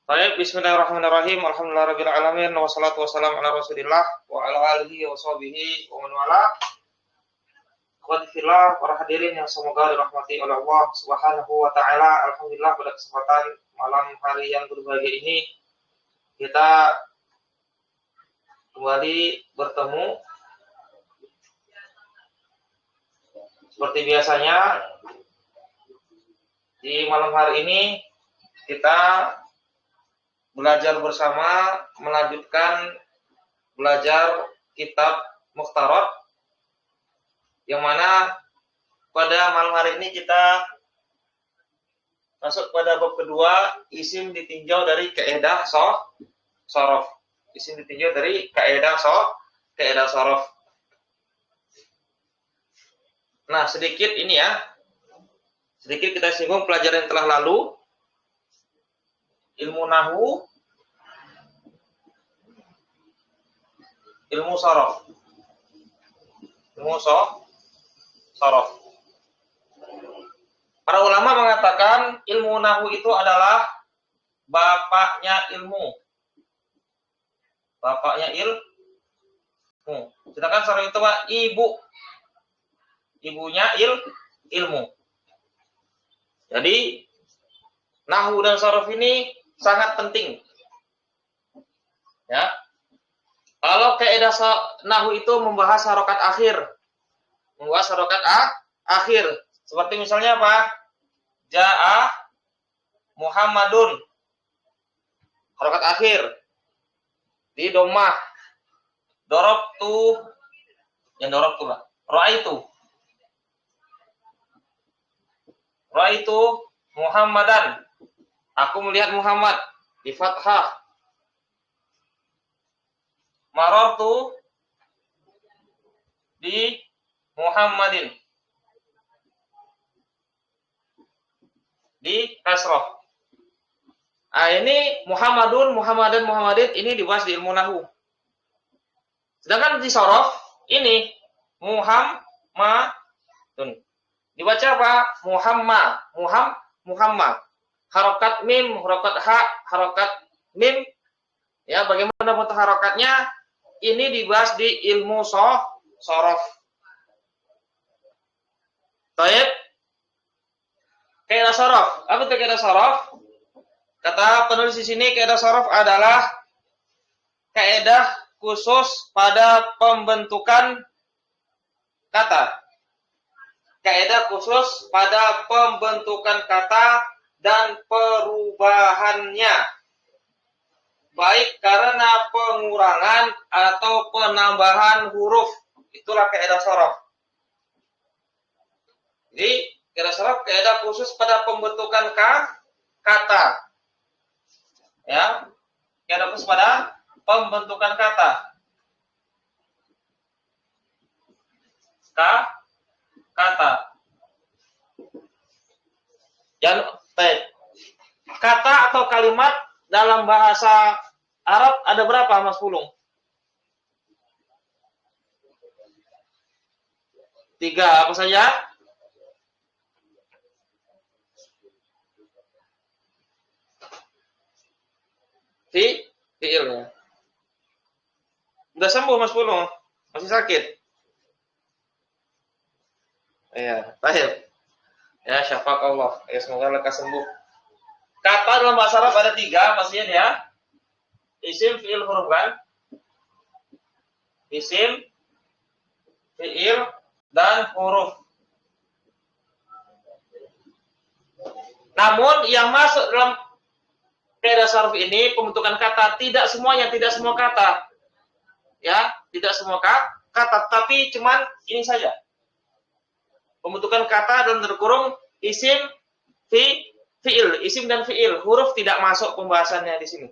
Baik, bismillahirrahmanirrahim. Alhamdulillahirabbil alamin wassalatu wassalamu ala Rasulillah wa ala alihi wa sahbihi wa man wala. Ikhwati fillah, para hadirin yang semoga dirahmati oleh Allah Subhanahu wa taala. Alhamdulillah pada kesempatan malam hari yang berbahagia ini kita kembali bertemu seperti biasanya. Di malam hari ini kita belajar bersama, melanjutkan belajar kitab Mukhtarat, yang mana pada malam hari ini kita masuk pada bab kedua, isim ditinjau dari kaidah shorof. Isim ditinjau dari kaidah shorof. Nah, sedikit kita singgung pelajaran yang telah lalu. Ilmu nahu, ilmu shorof. Para ulama mengatakan ilmu nahu itu adalah bapaknya ilmu. Sedangkan shorof itu ibunya ilmu. Jadi nahu dan shorof ini sangat penting. Ya. Kalau kaidah nahu itu membahas harokat akhir. Seperti misalnya apa? Ja'a Muhammadun. Harokat akhir. Di domah. Dorobtu lah. Ra'aitu Muhammadan. Aku melihat Muhammad di fathah. Marartu di Muhammadin di kasrah. Ini Muhammadin ini dibahas di ilmu nahu. Sedangkan di shorof ini Muhammadun. Dibaca apa? Muhammad. Harokat mim, harokat ha, harokat mim. Ya, bagaimana bentuk harokatnya? Ini dibahas di ilmu shorof. Baik. Kaidah shorof. Apa itu kaidah shorof? Kata penulis di sini, kaidah shorof adalah kaidah khusus pada pembentukan kata. Kaidah khusus pada pembentukan kata dan perubahannya, baik karena pengurangan atau penambahan huruf. Itulah kaidah shorof. Jadi kaidah shorof kaidah khusus pada pembentukan kata. Ya, kaidah khusus pada pembentukan kata. Kata atau kalimat dalam bahasa Arab ada berapa, Mas Pulung? 3, apa saja? Fi'il ya. Udah sembuh Mas Pulung? Masih sakit? Iya, baik. Ya, syafaqallah. Ya, semoga lekas sembuh. Kata dalam bahasa Arab ada 3, pastinya ya. Isim, fi'il, huruf kan? Isim, fi'il, dan huruf. Namun yang masuk dalam kaidah shorof ini pembentukan kata tidak semua kata. Ya, tidak semua kata, tapi cuman ini saja. Pembentukan kata dan terkurung isim, fi'il, isim dan fi'il, huruf tidak masuk pembahasannya di sini.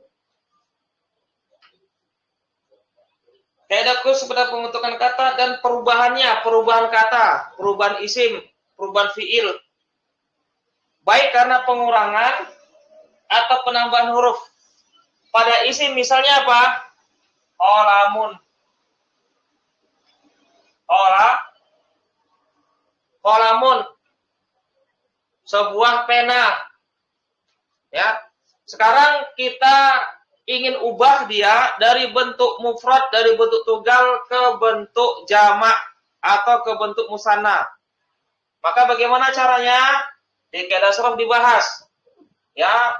Kaidah khusus pada pembentukan kata dan perubahannya, perubahan kata, perubahan isim, perubahan fi'il, baik karena pengurangan atau penambahan huruf. Pada isim misalnya apa? Qalamun, sebuah pena. Ya, Sekarang kita ingin ubah dia dari bentuk mufrad, dari bentuk tunggal ke bentuk jamak atau ke bentuk musanna. Maka bagaimana caranya? Di kaidah sharaf dibahas. Ya,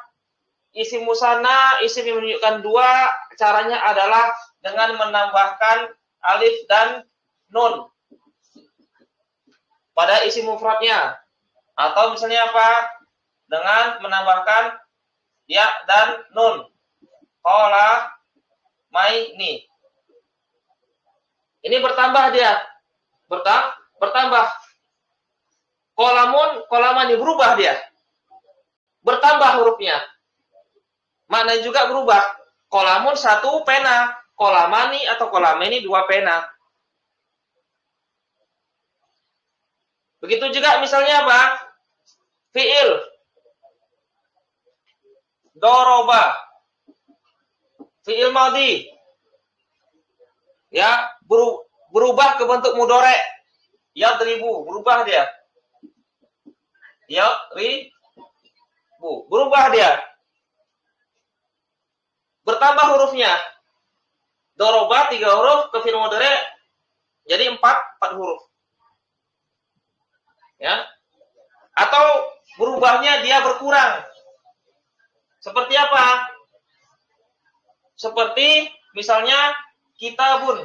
isim musanna, isim yang menunjukkan dua, caranya adalah dengan menambahkan alif dan nun pada isim mufradnya. Atau misalnya apa? Dengan menambahkan ya dan nun. Qala maini. Ini bertambah dia. Bertambah. Qalamun, qalamani berubah dia. Bertambah hurufnya. Maknanya juga berubah. Qalamun satu pena, qalamani atau qalamani dua pena. Begitu juga misalnya apa? Fi'il. Doroba. Fi'il madhi. Ya, berubah ke bentuk mudhari'. Yadribu, berubah dia. Yadribu, berubah dia. Bertambah hurufnya. Doroba 3 huruf, ke fi'il mudhari' jadi 4 huruf. Ya. Atau berubahnya dia berkurang. Seperti apa? Seperti misalnya kitabun.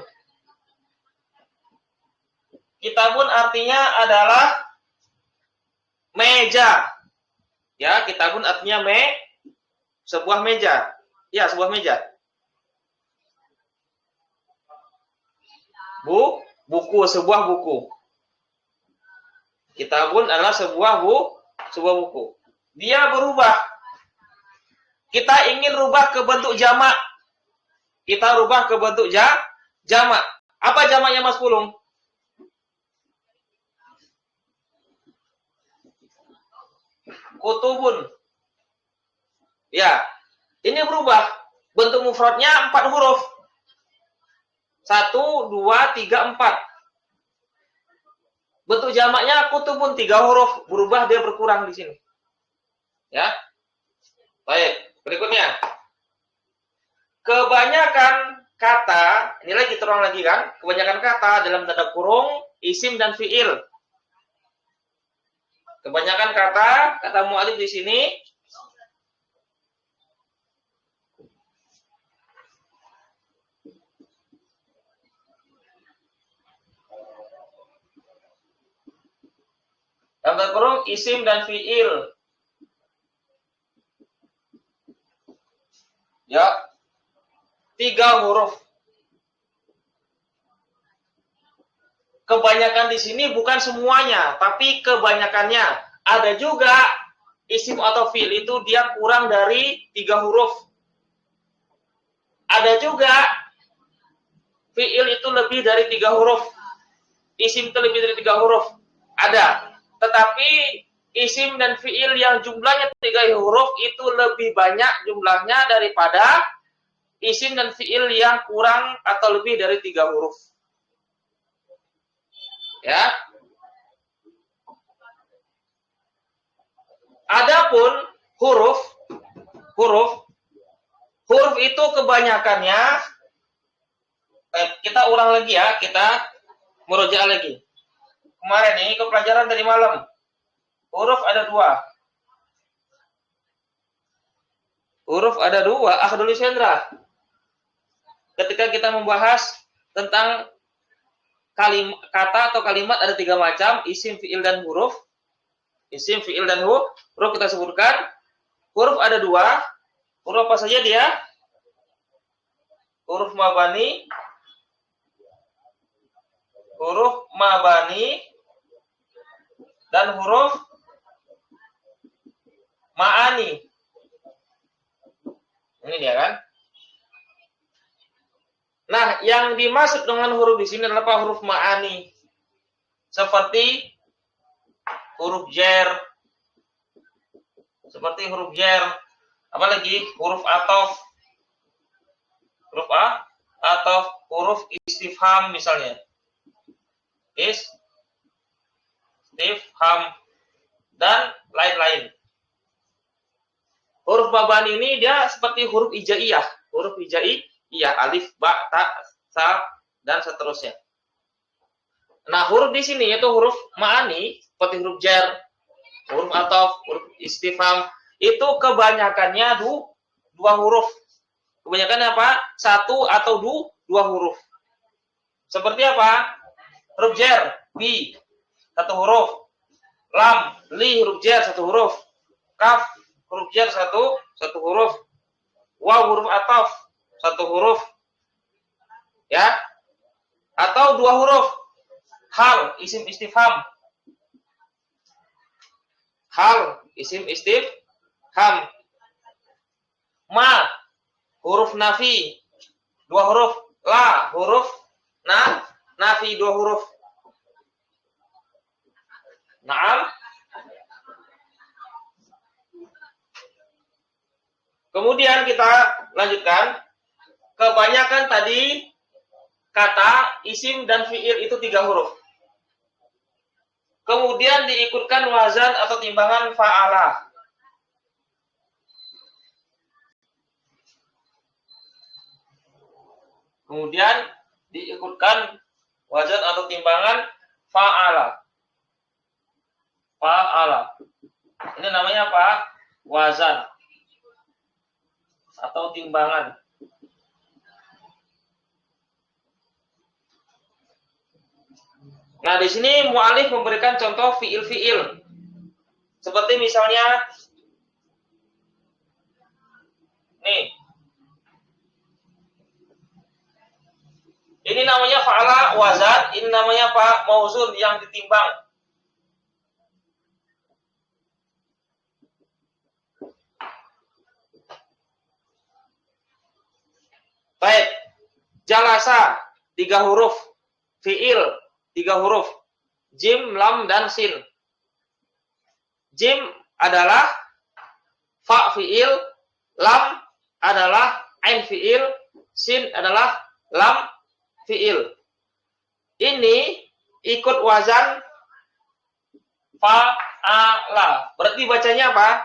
Kitabun artinya adalah meja. Ya, kitabun artinya sebuah meja. Ya, sebuah meja. Buku, sebuah buku. Kitabun adalah sebuah buku. Dia berubah. Kita ingin rubah ke bentuk jamak. Kita rubah ke bentuk jamak. Apa jamaknya Mas Pulung? Kutubun. Ya, ini berubah. Bentuk mufradnya 4 huruf. 1, 2, 3, 4. Bentuk jamaknya kutubun 3 huruf, berubah dia berkurang di sini. Ya. Baik, berikutnya. Kebanyakan kata, ini lagi terang lagi kan? Kebanyakan kata dalam tanda kurung isim dan fiil. Kebanyakan kata mu'alif di sini dalam tanda kurung isim dan fiil. Ya. 3 huruf. Kebanyakan di sini bukan semuanya, tapi kebanyakannya. Ada juga isim atau fiil itu dia kurang dari 3 huruf. Ada juga fiil itu lebih dari 3 huruf. Isim itu lebih dari 3 huruf. Ada. Tetapi isim dan fiil yang jumlahnya 3 huruf itu lebih banyak jumlahnya daripada isim dan fiil yang kurang atau lebih dari 3 huruf. Ya. Adapun huruf itu kebanyakannya kita ulang lagi ya, kita merujuk lagi. Kemarin ini ke pelajaran dari malam. Huruf ada 2. Huruf ada 2. Akhdul Sendra. Ketika kita membahas tentang kata atau kalimat ada 3 macam, isim, fiil, dan huruf. Isim, fiil, dan huruf kita sebutkan. Huruf ada 2. Huruf apa saja dia? Huruf mabani, dan huruf ma'ani. Ini dia kan? Nah, yang dimaksud dengan huruf di sini adalah huruf ma'ani. Seperti huruf jer. Apalagi huruf atof. Huruf atof, huruf istifham misalnya. Istifham dan lain-lain. Huruf mabani ini dia seperti huruf hijaiyah. Huruf hijaiyah, alif, ba, ta, sa, dan seterusnya. Nah, huruf di sini yaitu huruf ma'ani, seperti huruf jar, huruf ataf, huruf istifham, itu kebanyakannya dua huruf. Kebanyakan apa? Satu atau dua huruf. Seperti apa? Huruf jar, bi, satu huruf. Lam, li, huruf jar, satu huruf. Kaf, huruf jar, satu huruf. Waw, huruf ataf, satu huruf. Ya. Atau dua huruf. Hal, isim istifham. Hal, isim istifham. Ma, huruf nafi, dua huruf. La, huruf nafi, dua huruf. Naam. Kemudian kita lanjutkan. Kebanyakan tadi kata, isim, dan fi'il itu 3 huruf. Kemudian diikutkan wazan atau timbangan fa'ala. Kemudian diikutkan wazan atau timbangan fa'ala. Fa'ala. Ini namanya apa? Wazan atau timbangan. Nah, di sini mu'alif memberikan contoh fi'il-fi'il. Seperti misalnya nih. Ini namanya fa'ala wazan, ini namanya apa? Mauzun, yang ditimbang. Baik. Jalasa 3 huruf. Fi'il 3 huruf. Jim, lam, dan sin. Jim adalah fa fi'il, lam adalah ain fi'il, sin adalah lam fi'il. Ini ikut wazan fa'ala. Berarti bacanya apa?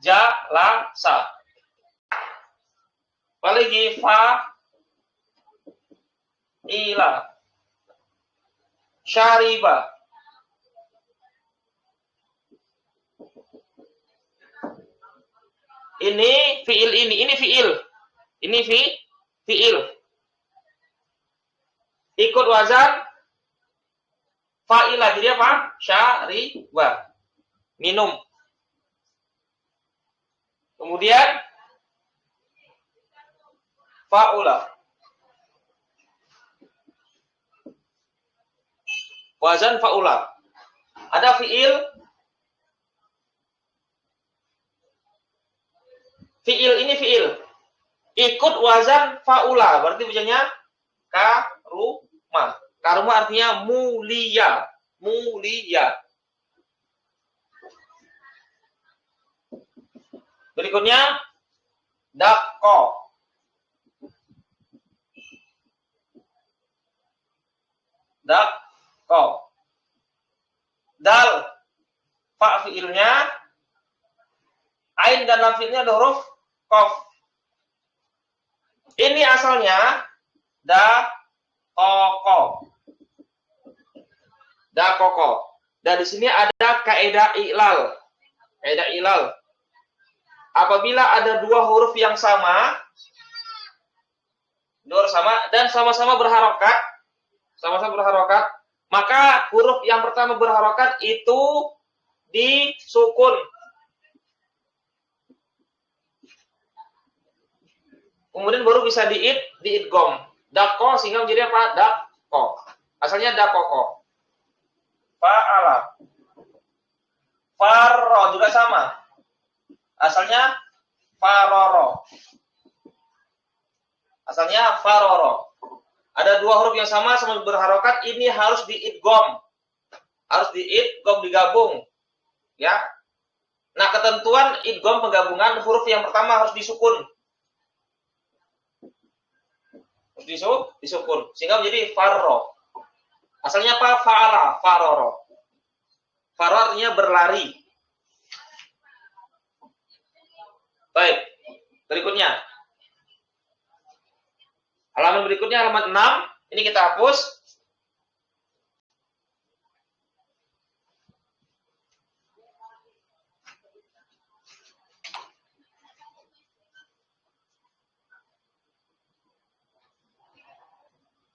Jalasa. Apalagi fa'ila. Syariba. Ini fi'il ini fi'il. Ini fi'il. Ikut wazan fa'ila. Jadi apa? Syariba. Minum. Kemudian fa'ula. Wazan fa'ula. Ada fi'il. Fi'il ini fi'il. Ikut wazan fa'ula. Berarti bacanya karuma. Karuma artinya mulia. Mulia. Berikutnya dakko. Dakko. Dal. Fa fi'ilnya. Ain dan lam fi'ilnya ada huruf qaf. Ini asalnya dakoko. Dakoko. Dan di sini ada kaidah ilal. Kaidah ilal. Apabila ada 2 huruf yang sama, dan sama-sama berharokat, maka huruf yang pertama berharokat itu disukun. Kemudian baru bisa diidgham. Dakko sehingga menjadi apa? Dakko. Asalnya dakoko. Fa'ala. Farro juga sama. Asalnya faroro. Asalnya faroro. Ada 2 huruf yang sama berharokat, ini harus diidgham. Harus diidgham, digabung. Ya. Nah, ketentuan idgham penggabungan huruf yang pertama harus disukun. Disukun sehingga menjadi farro. Asalnya apa? Fa'ala, faroro. Farro artinya berlari. berikutnya. Halaman berikutnya, halaman 6. Ini kita hapus.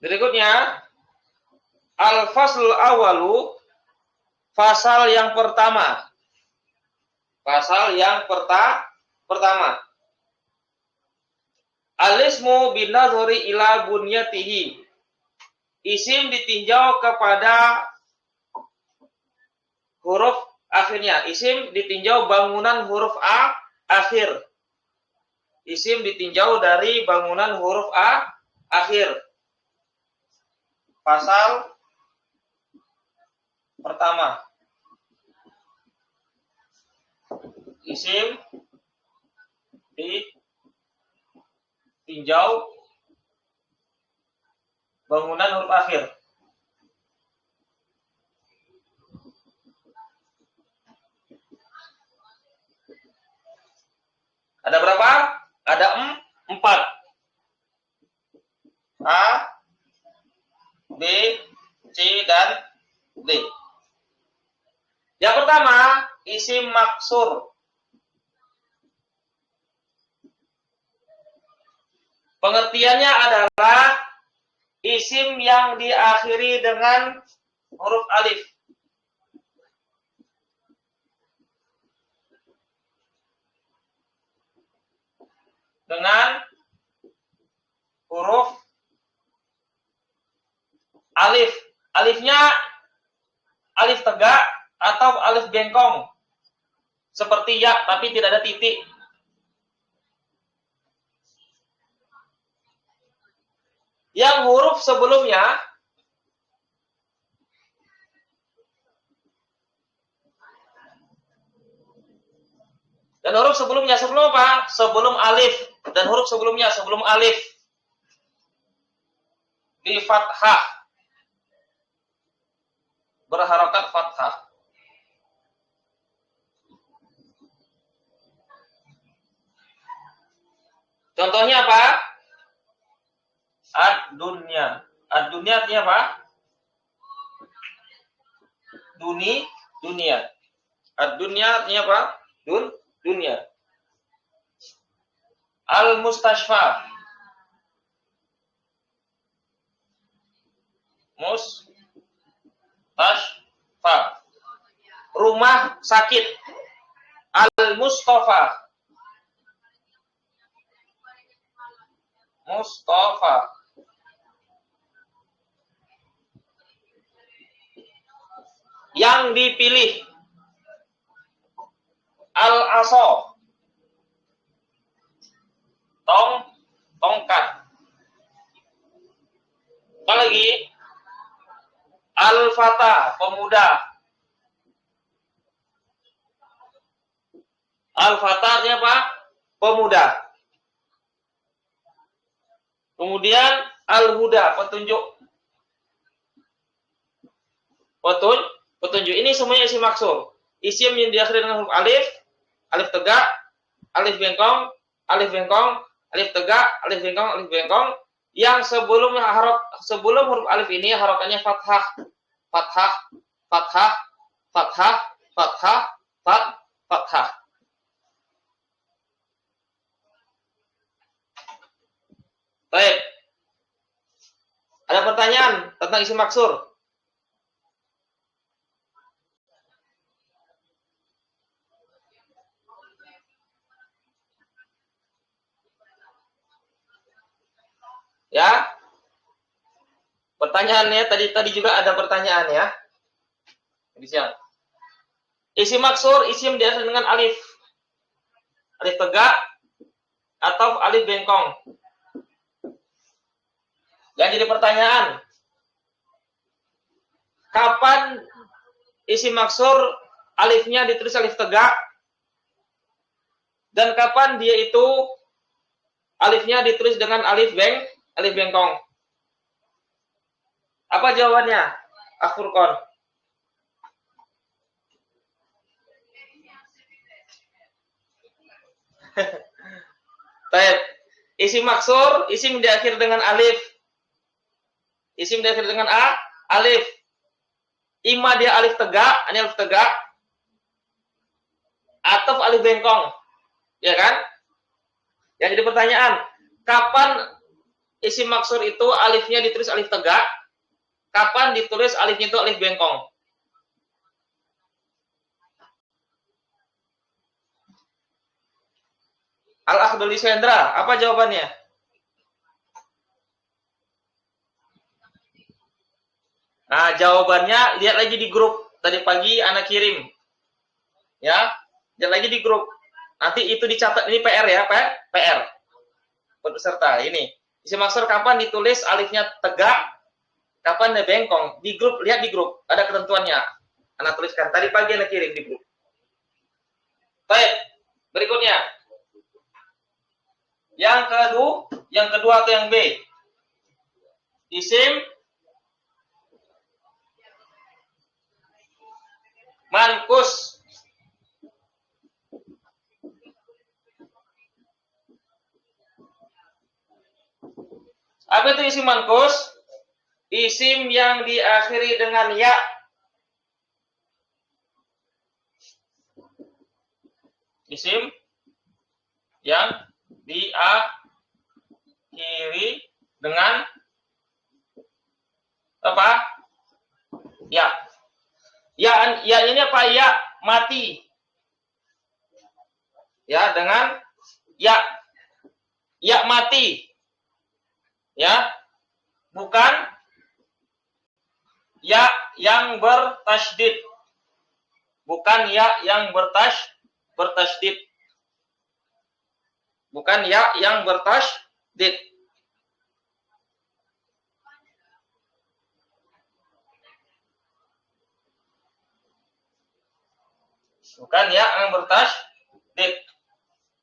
Berikutnya, al-fasl awalu, pasal yang pertama. Pasal yang pertama. Al-ismu binadhuri ila bunyatihi. Isim ditinjau kepada huruf akhirnya. Isim ditinjau bangunan huruf A akhir. Isim ditinjau dari bangunan huruf A akhir. Pasal pertama. Isim ditinjau bangunan huruf akhir. Ada berapa? Ada 4. A, B, C, dan D. Yang pertama, isim maksur. Pengertiannya adalah isim yang diakhiri dengan huruf alif. Dengan huruf alif. Alifnya alif tegak atau alif bengkong. Seperti ya, tapi tidak ada titik. Yang huruf sebelumnya dan huruf sebelumnya sebelum apa? Sebelum alif. Dan huruf sebelumnya sebelum alif di fathah, berharokat fathah. Contohnya apa? Ad-dunya. Ad-dunya artinya apa? Dunia. Ad-dunya artinya apa? Dunia. Al-mustashfa. Mustashfa. Rumah sakit. Al-mustafa. Mustafa. Yang dipilih. Al-aso. Tongkat. Apa lagi? Al-fata, pemuda. Al-fata artinya apa? Pemuda. Kemudian al-huda, petunjuk. Petunjuk. Ini semuanya isim maksur. Isim yang diakhiri dengan huruf alif, alif tegak, alif bengkong, alif tegak, alif bengkong. Yang sebelum huruf alif ini harokannya fathah. Baik. Ada pertanyaan tentang isim maksur? Ya. Pertanyaannya tadi juga ada pertanyaan ya. Isim maksur, isim diakhiri dengan alif. Alif tegak atau alif bengkong. Yang jadi pertanyaan, kapan isim maksur alifnya ditulis alif tegak dan kapan dia itu alifnya ditulis dengan alif bengkong? Apa jawabannya? Al-Furqan. Baik. Isim maksur, isim diakhir dengan alif. Isim diakhir dengan alif. Ima dia alif tegak, ini alif tegak. Atau alif bengkong. Ya kan? Yang jadi pertanyaan, kapan isim maksur itu alifnya ditulis alif tegak? Kapan ditulis alifnya itu alif bengkong? Al-Akhdali Sendra, apa jawabannya? Nah, jawabannya lihat lagi di grup. Tadi pagi anak kirim. Ya, lihat lagi di grup. Nanti itu dicatat, ini PR ya, PR. Peserta, ini. Isim maksur kapan ditulis alifnya tegak, kapan dia bengkong. Di grup, lihat di grup. Ada ketentuannya. Anak tuliskan. Tadi pagi anak kirim di grup. Baik, berikutnya. Yang kedua atau yang B? Isim mankus. Apa itu isim mankus? Isim yang diakhiri dengan ya. Isim yang diakhiri dengan apa? Ya. Ya ini apa? Ya mati. Ya, dengan ya. Ya mati. Ya. Bukan ya yang bertasydid. Bukan ya yang bertasydid. Bukan ya yang bertasydid. Bukan ya yang bertasydid.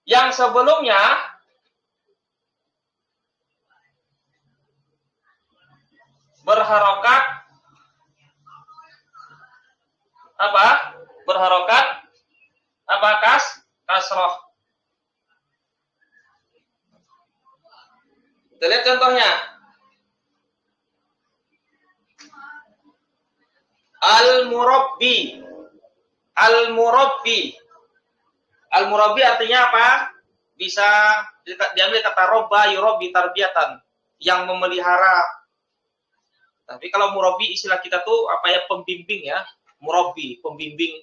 Yang sebelumnya berharokat apa? Berharokat apa? Kasroh. Kita lihat contohnya. Al-murabbi. Al-murabbi. Al-murabbi artinya apa? Bisa diambil kata robba yurabbi tarbiyatan, yang memelihara. Tapi kalau murabbi istilah kita tuh apa ya, pembimbing ya. Murabbi, pembimbing.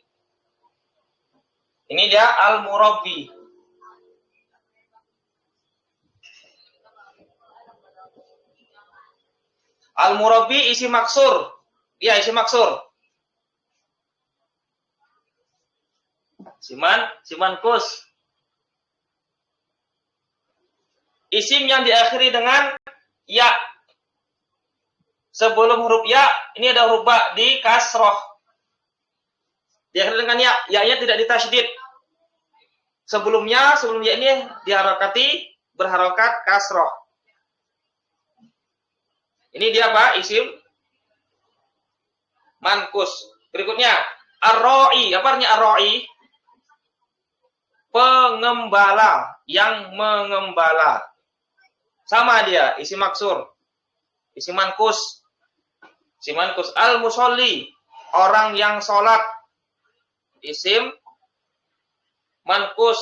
Ini dia al-murabbi. Al-murabbi isi maksur. Ya, isi maksur. Simankus. Isim yang diakhiri dengan ya. Sebelum huruf ya, ini ada huruf ba di kasroh. Diakhiri dengan ya, ya-nya tidak ditasydid. Sebelumnya ini diharokati, berharokat kasroh. Ini dia apa? Isim mankus. Berikutnya, ar-ra'i. Apa artinya ar-ra'i? Pengembala, yang mengembala. Sama dia, isim maksur. Isim mankus. Isim mankus. Al-musolli, orang yang sholat. Isim mankus.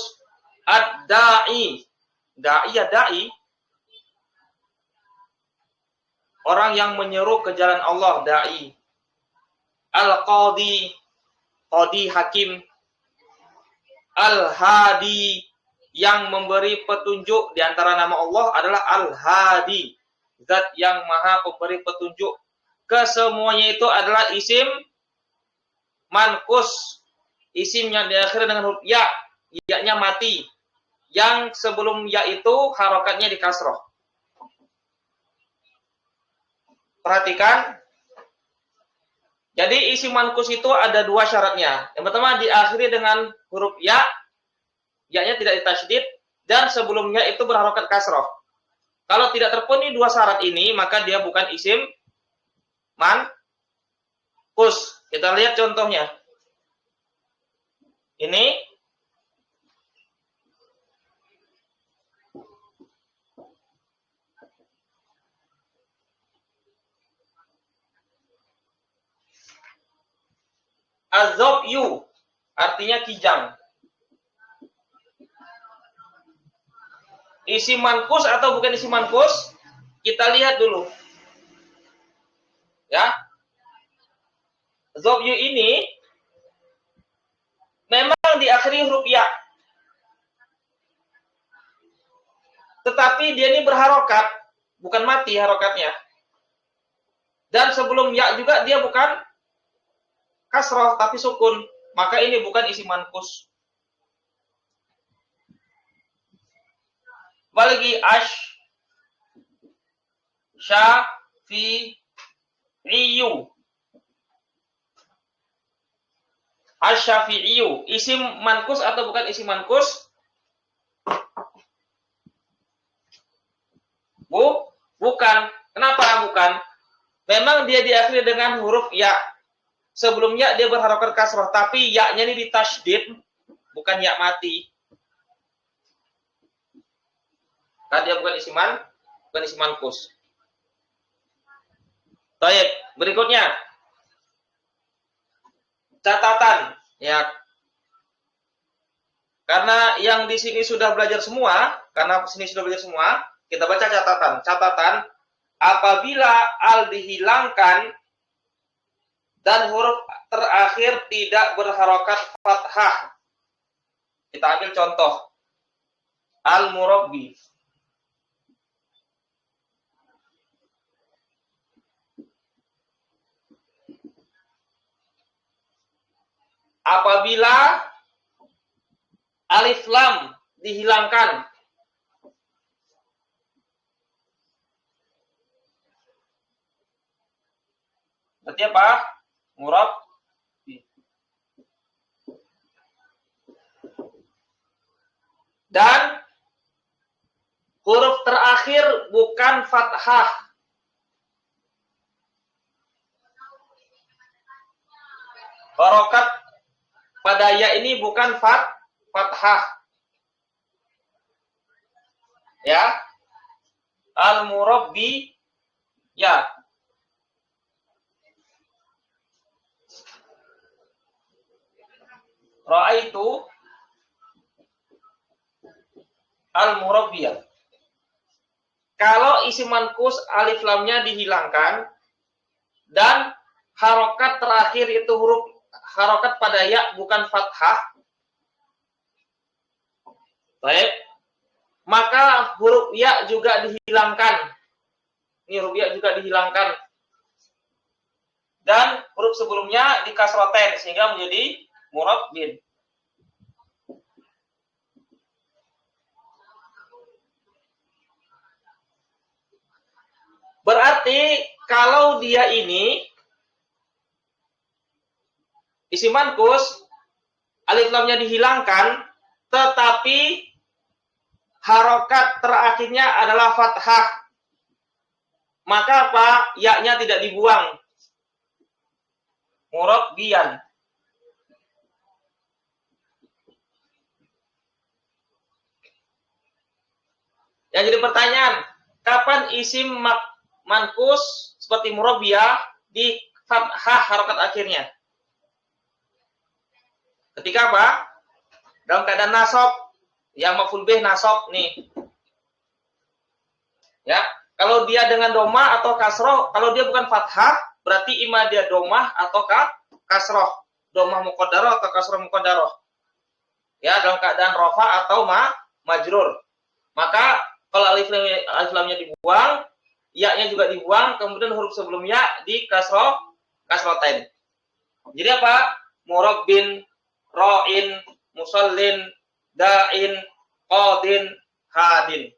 Ad-da'i. Da'i ya da'i. Orang yang menyeru ke jalan Allah, da'i. Al-qadhi, qadhi hakim. Al-hadi, yang memberi petunjuk. Di antara nama Allah adalah Al-hadi, zat yang maha pemberi petunjuk. Kesemuanya itu adalah isim mankus. Isim yang diakhiri dengan huruf ya, ya-nya mati. Yang sebelum ya itu harokatnya di kasroh. Perhatikan. Jadi isim mankus itu ada dua syaratnya. Yang pertama diakhiri dengan huruf ya, ya-nya tidak ditasydid, dan sebelumnya itu berharokat kasroh. Kalau tidak terpenuhi dua syarat ini, maka dia bukan isim mankus. Kita lihat contohnya. Ini Az-zabyu artinya kijang. Isim mankus atau bukan isim mankus? Kita lihat dulu. Ya. Zabyu ini memang diakhiri huruf ya. Tetapi dia ini berharokat, bukan mati harokatnya. Dan sebelum ya juga dia bukan kasroh, tapi sukun. Maka ini bukan isim mankus. Balagi Syafi'iyu. Asy-Syafi'iyu. Isim mankus atau bukan isim mankus? Bukan. Kenapa bukan? Memang dia diakhiri dengan huruf ya. Sebelumnya dia berharokat kasroh, tapi ya-nya ini ditasydid, bukan ya mati. Karena dia bukan isim mankus. Baik, berikutnya. Catatan, ya. Karena yang di sini sudah belajar semua, kita baca catatan. Catatan, apabila al dihilangkan dan huruf terakhir tidak berharokat fathah. Kita ambil contoh. Al-Murabbi. Apabila alif lam dihilangkan, berarti apa? Murabbi. Dan huruf terakhir bukan fathah. Harokat pada ya ini bukan fathah. Ya. Al-Murabbi ya. Ra'aitu al-Murabbiyah. Kalau isim mankus alif lamnya dihilangkan dan harokat terakhir itu huruf harokat pada ya bukan fathah. Baik. Maka huruf ya juga dihilangkan. Ini huruf ya juga dihilangkan. Dan huruf sebelumnya dikasroten sehingga menjadi murabbin. Berarti kalau dia ini isim mankus, alif lamnya dihilangkan, tetapi harokat terakhirnya adalah fathah. Maka apa? Ya-nya tidak dibuang. Murabbiyan. Yang jadi pertanyaan, kapan isim mankus seperti murabbiyah di fathah harokat akhirnya? Ketika apa? Dalam keadaan nasab, yang maf'ul bih nasab nih. Ya, kalau dia dengan domah atau kasroh, kalau dia bukan fathah, berarti ima dia domah atau kasroh, domah muqaddarah atau kasroh muqaddarah. Ya, dalam keadaan rofa atau majrur. Maka kalau alif lamnya dibuang, ya-nya juga dibuang, kemudian huruf sebelumnya di kasrotain. Jadi apa? Murabbin, ra'in, musallin, da'in, qadin, hadin.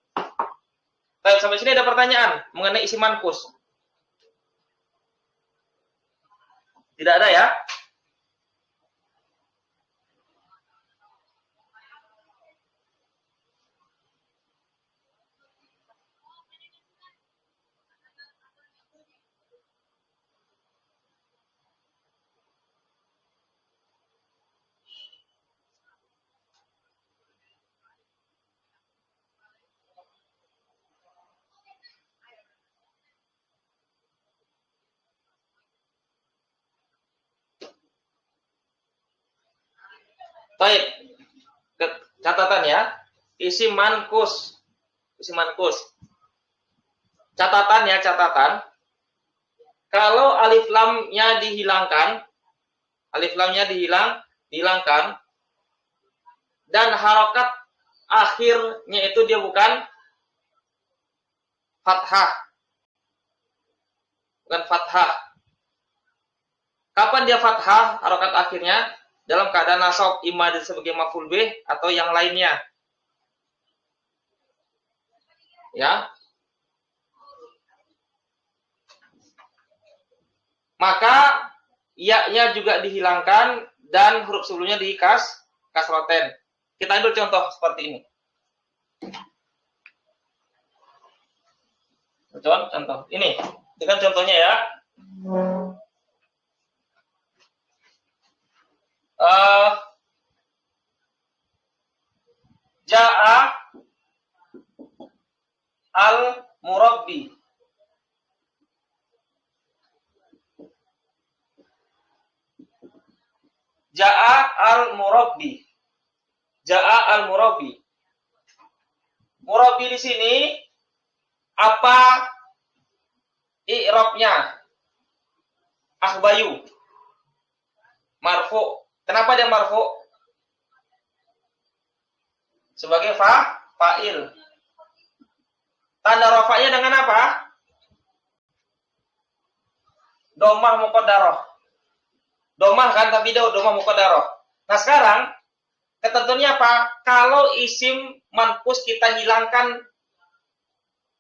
Baik, sampai sini ada pertanyaan mengenai isim mankus? Tidak ada ya? Baik, catatan ya. Isim mankus. Isim mankus. Catatan ya, catatan. Kalau alif lamnya dihilangkan, dihilangkan, dan harokat akhirnya itu dia bukan fathah. Bukan fathah. Kapan dia fathah harokat akhirnya? Dalam keadaan nasab, imma sebagai maf'ul bih atau yang lainnya. Ya. Maka ya-nya juga dihilangkan dan huruf sebelumnya kasroten. Kita ambil contoh seperti ini. Contoh ini. Dengan contohnya ya. Ja'a al-murabbi. Ja'a al-murabbi. Ja'a al-murabbi. Murabbi di sini apa i'rabnya? Akhbayu. Marfu. Kenapa dia marfu? Sebagai fa'il. Tanda rafa'nya dengan apa? Domah muqaddarah. Domah kan, tapi domah muqaddarah. Nah sekarang, ketentuannya apa? Kalau isim manqus kita hilangkan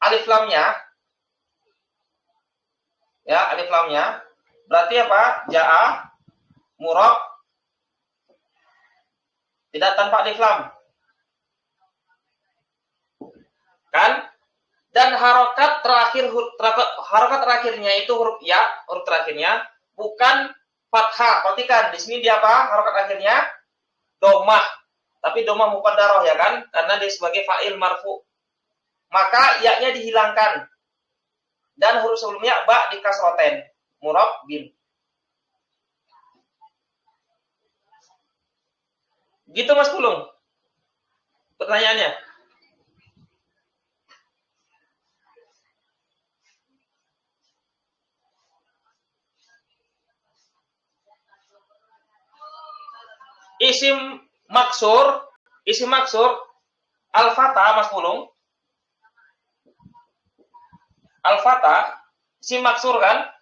alif lamnya, ya alif lamnya, berarti apa? Ja'a, murab, tidak tanpa alif lam. Kan? Dan harokat terakhirnya itu huruf ya, huruf terakhirnya bukan fathah. Perhatikan di sini dia apa? Harokat akhirnya domah, tapi domah muqaddarah ya kan? Karena dia sebagai fa'il marfu. Maka ya-nya dihilangkan dan huruf sebelumnya ba di kasroten, murab bin. Gitu Mas Pulung. Pertanyaannya. Isim maksur al-fatah Mas Pulung. Al-fatah isim maksur kan?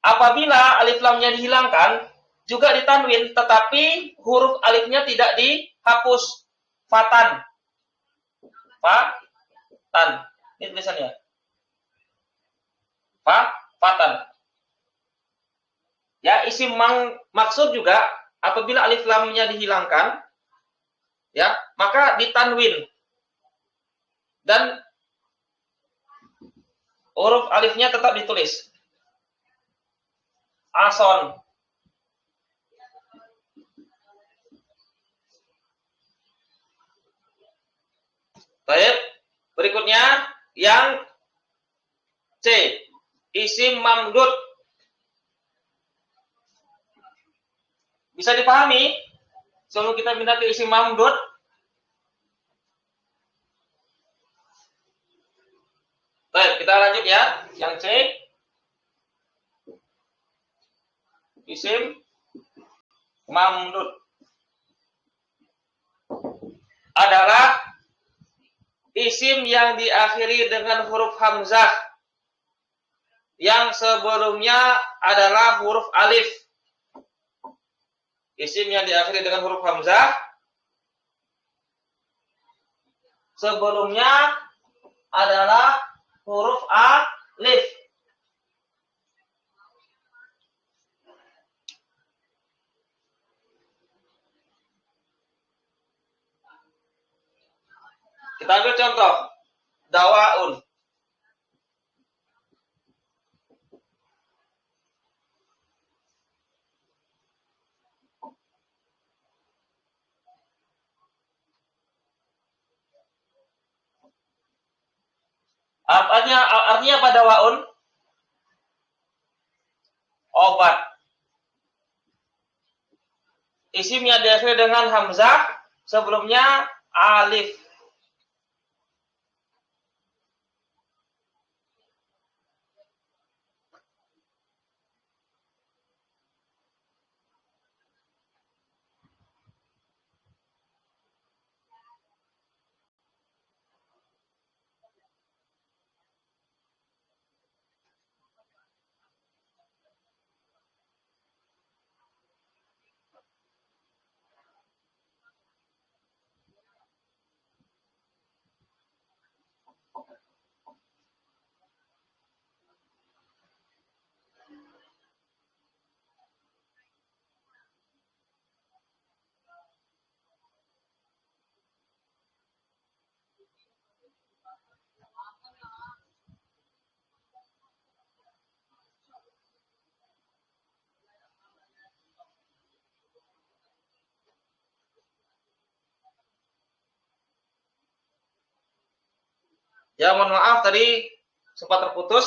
Apabila alif lamnya dihilangkan juga ditanwin, tetapi huruf alifnya tidak dihapus. Fatan. Fatan. Ini tulisannya. Fatan. Ya, isim maksud juga apabila alif lamnya dihilangkan, ya, maka ditanwin. Dan huruf alifnya tetap ditulis. Ason. Baik. Berikutnya yang C. Isim mamdud. Bisa dipahami? Sebelum kita pindah ke isim mamdud. Baik, kita lanjut ya. Yang C. Isim mamdud adalah isim yang diakhiri dengan huruf hamzah yang sebelumnya adalah huruf alif. Isim yang diakhiri dengan huruf hamzah sebelumnya adalah huruf alif. Kita ambil contoh. Dawaun. Artinya apa dawaun? Obat. isim yang diakhiri dengan hamzah, sebelumnya alif. Ya, mohon maaf tadi sempat terputus.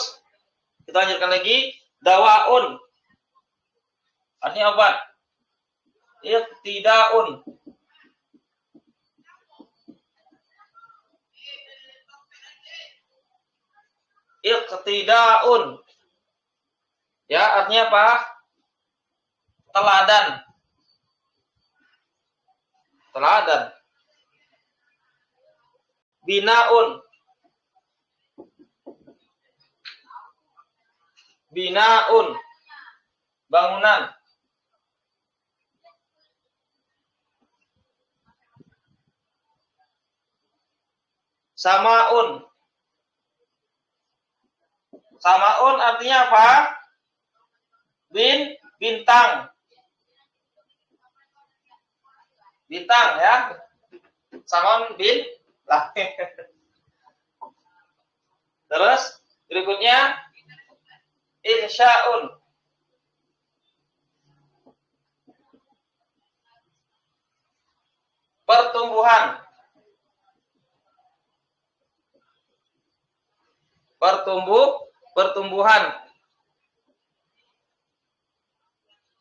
Kita lanjutkan lagi. Dawaun. Artinya obat. Iqtidaun. Iqtidaun. Ya, artinya apa? Teladan. Teladan. Binaun. Binaun. Bangunan. Samaun. Samaun artinya apa? Bintang. Bintang ya. Samaun lah. Terus berikutnya insya'un. Pertumbuhan. Pertumbuhan.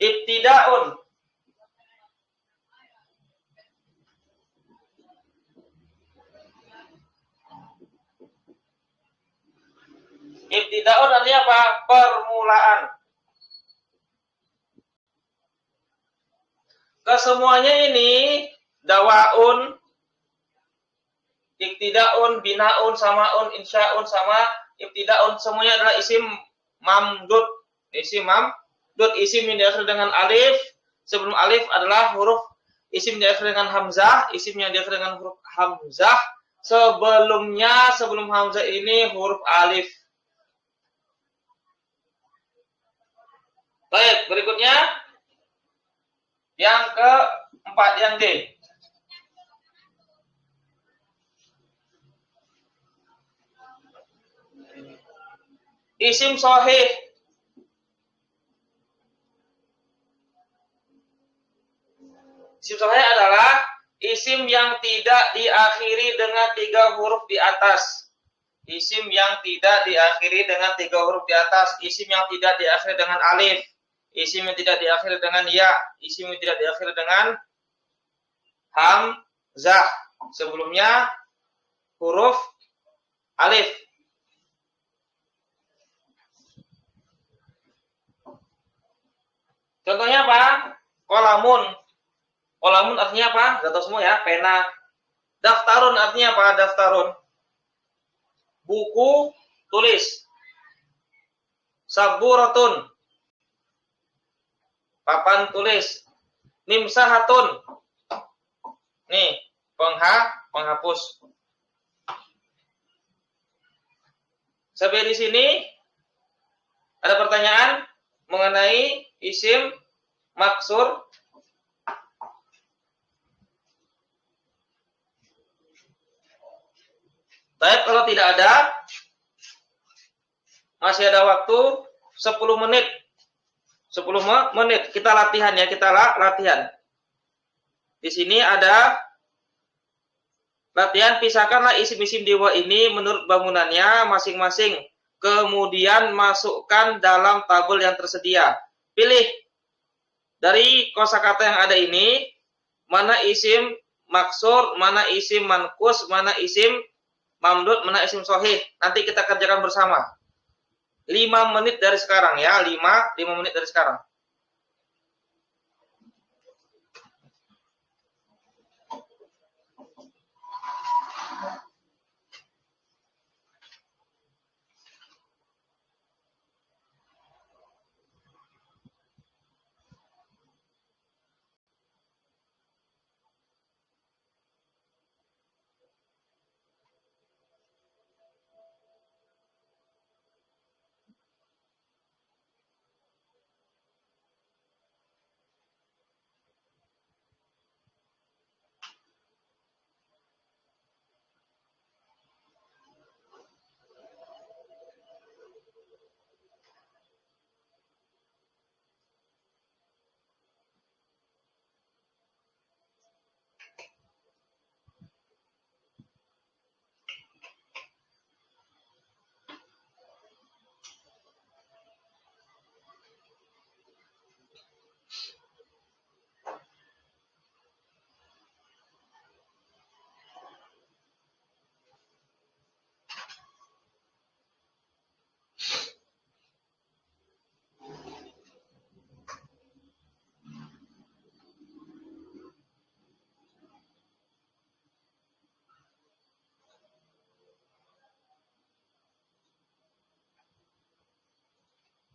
Ibtidaun. Ibtidaun artinya apa? Permulaan. Kesemuanya ini dawaun, ibtidaun, binaun, samaun, insya'un, sama ibtidaun, semuanya adalah isim mamdud. Isim mamdud, isim yang diakhiri dengan alif. Sebelum alif adalah huruf isim yang diakhiri dengan hamzah, isim yang diakhiri dengan huruf hamzah. Sebelum hamzah ini huruf alif. Baik, berikutnya yang keempat, yang D. Isim sahih. Isim sahih adalah isim yang tidak diakhiri dengan 3 huruf di atas. Isim yang tidak diakhiri dengan 3 huruf di atas. Isim yang tidak diakhiri dengan alif. Isim yang tidak diakhiri dengan ya. Isim yang tidak diakhiri dengan hamzah. Sebelumnya huruf alif. Contohnya apa? Kolamun. Kolamun artinya apa? Gak tahu semua ya, pena. Daftarun artinya apa? Daftarun. Buku tulis. Saburatun. Papan tulis. Nimsahatun. Nih, penghapus. Sampai di sini ada pertanyaan mengenai isim maksur. Baik, kalau tidak ada, masih ada waktu 10 menit. 10 menit kita latihan ya, kita latihan. Di sini ada latihan, pisahkanlah isim-isim dewa ini menurut bangunannya masing-masing. Kemudian masukkan dalam tabel yang tersedia. Pilih Dari kosakata yang ada ini, mana isim maksur, mana isim mankus, mana isim mamdud, mana isim sohih. Nanti kita kerjakan bersama. 5 menit dari sekarang ya, 5 menit dari sekarang.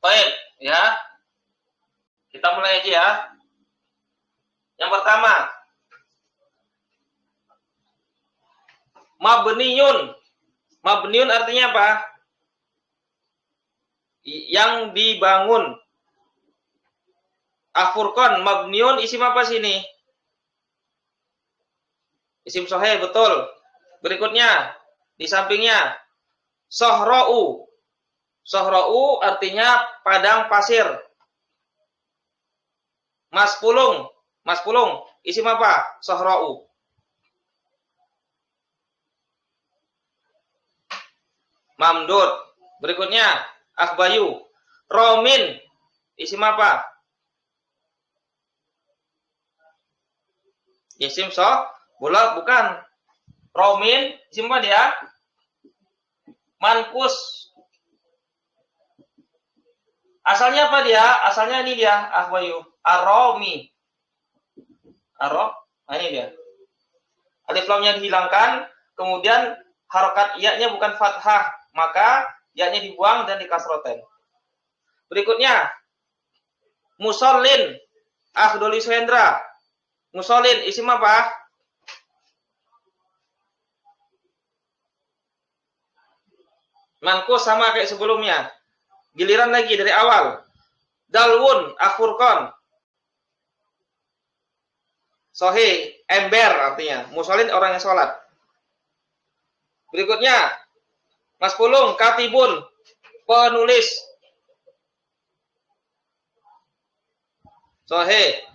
Baik, ya. Kita mulai aja ya. Yang pertama, mabniun. Mabniun artinya apa? Yang dibangun. Afurkon, mabniun isim apa sini? Isim soheh, betul. Berikutnya, di sampingnya, sohra'u. Sohra'u artinya padang pasir. Mas pulung, isim apa? Sohra'u. Mamdud. Berikutnya, akhbayu. Romin, isim apa? Isim bola bukan. Romin, isim apa dia? Mankus. Asalnya apa dia? Asalnya ini dia, akhbayu. Aromi. Nah ini dia. Alif lamnya dihilangkan, kemudian harokat iya-nya bukan fathah, maka ya-nya dibuang dan dikasroten. Berikutnya, musallin, akhdoli suhendra. Musallin, isim apa? Mankus sama kayak sebelumnya. Giliran lagi dari awal. Dalwun, akhfurkon. Sohi, ember artinya. Musallin orang yang sholat. Berikutnya, Mas Pulung, katibun, penulis. Sohe.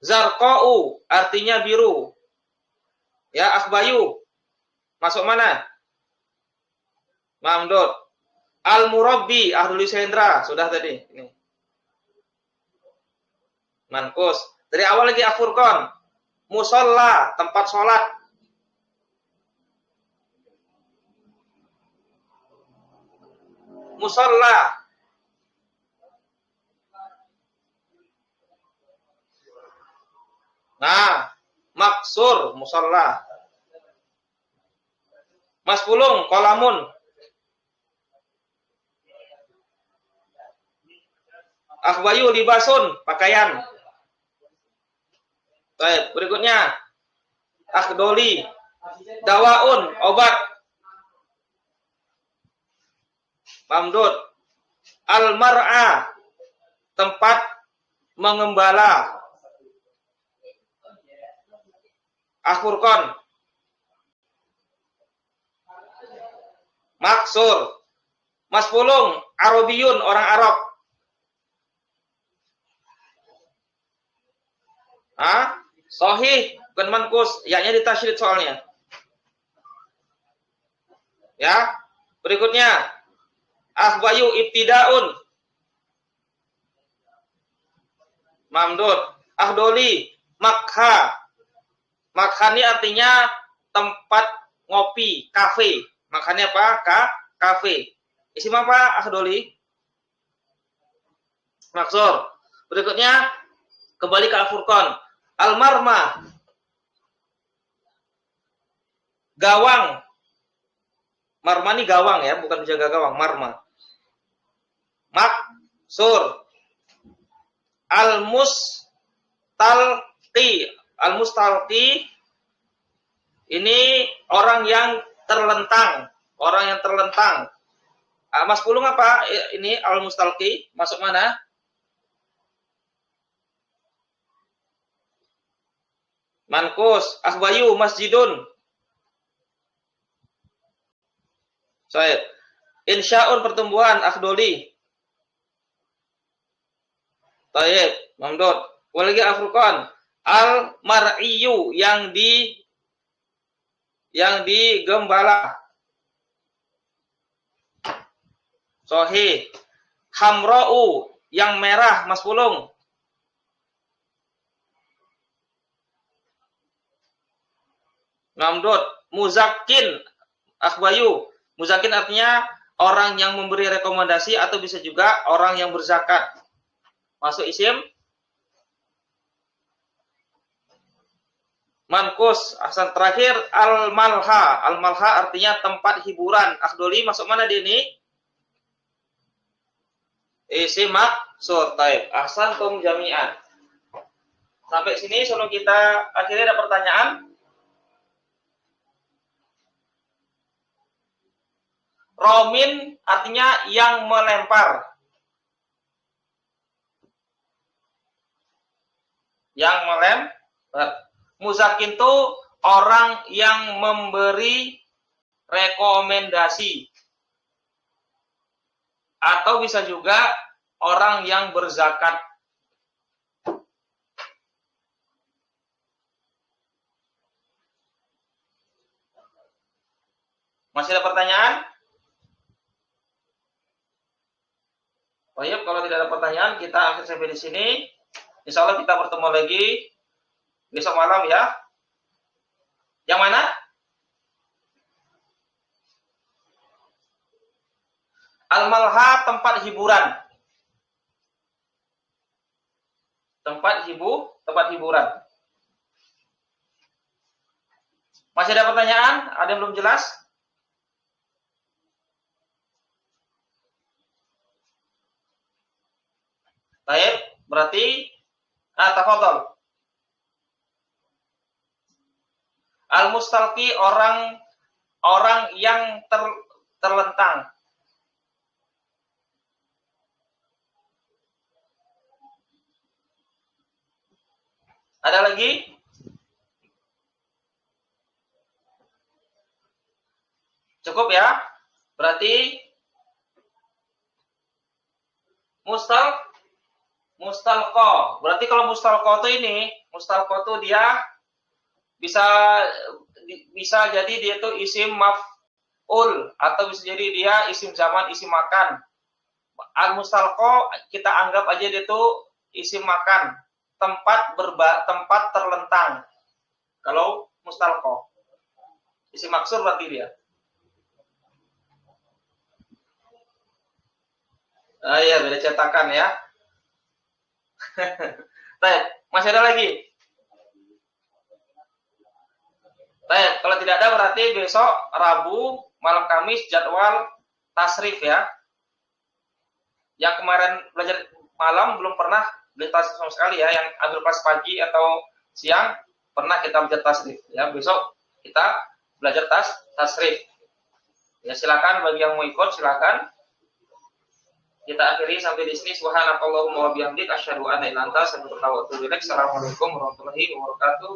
Zarqa'u artinya biru. Ya, akhbayu. Masuk mana? Mamdud. Al-murabbi, ahduli sendra. Sudah tadi. Ini. Mankus. Dari awal lagi akhfurkon. Musalla, tempat sholat. Musalla. Nah, maksur, musalla. Mas Pulung, kolamun. Akhbayu, libasun, pakaian. Baik, berikutnya. Akhdoli, dawaun, obat. Mamdud. Al-mar'a, tempat mengembala. Akhfurkon. Maksur. Mas Pulung, Arabiyun, orang Arab. Sohih, bukan mankus. Ya-nya ditasydid soalnya. Ya. Berikutnya. Akhbayu ibtidaun. Mamdud. Ahdoli, makha. Makha ini artinya tempat ngopi, kafe. Makanya apa? Kafe. Isim apa? Ahdoli. Maksur. Berikutnya kembali ke Al-Furqan. Al-marma. Gawang. Marma ini gawang ya, bukan menjaga gawang. Marma. Maksur. Al-mustalqi. Al-mustalqi ini orang yang terlentang. Orang yang terlentang. Mas Pulung apa? Ini al-mustalqi. Masuk mana? Mankus. Ahbayu. Masjidun. Saya. Insya'un pertumbuhan. Akhdoli. Taib. Mamdud. Walagi Al-Furqan. Al-mar'iyu yang digembala. Sohih. Hamra'u yang merah. Mas Pulung. Mamdud. Muzakin. Akhbayu. Muzakin artinya orang yang memberi rekomendasi atau bisa juga orang yang berzakat. Masuk isim. Mankus. Ahsan. Terakhir al-malha. Al-malha artinya tempat hiburan. Akhdoli masuk mana dia ini? Isim maksur. Taib. Ahsan tum jami'an. Sampai sini sebelum kita akhirnya ada pertanyaan. Romin artinya yang melempar. Yang melempar. Muzakin itu orang yang memberi rekomendasi. Atau bisa juga orang yang berzakat. Masih ada pertanyaan? Baik, kalau tidak ada pertanyaan, kita akhir sampai di sini. Insya Allah kita bertemu lagi besok malam ya. Yang mana? Al-malha tempat hiburan. Tempat hiburan. Masih ada pertanyaan? Ada yang belum jelas? Baik, berarti tafadhol. Al-mustalqi orang yang terlentang. Ada lagi? Cukup ya? Berarti mustalqo. Berarti kalau mustalqo itu dia bisa jadi dia itu isim maf'ul atau bisa jadi dia isim zaman, isim makan. Al-mustalqo kita anggap aja dia itu isim makan, tempat terlentang. Kalau mustalqo. Isim maksur berarti dia. Iya, beda cetakan ya. Baik, masih ada lagi? Baik, kalau tidak ada berarti besok Rabu malam Kamis jadwal tasrif ya. Yang kemarin belajar malam belum pernah belajar tasrif sama sekali ya. Yang ambil kelas pagi atau siang pernah kita belajar tasrif ya. Besok kita belajar tasrif. Ya silakan bagi yang mau ikut silakan. Kita akhiri sampai di sini. Subhanakallahumma wa bihamdik asyhadu an la ilaha illa anta astaghfiruka wa atubu ilaik. Assalamualaikum warahmatullahi wabarakatuh.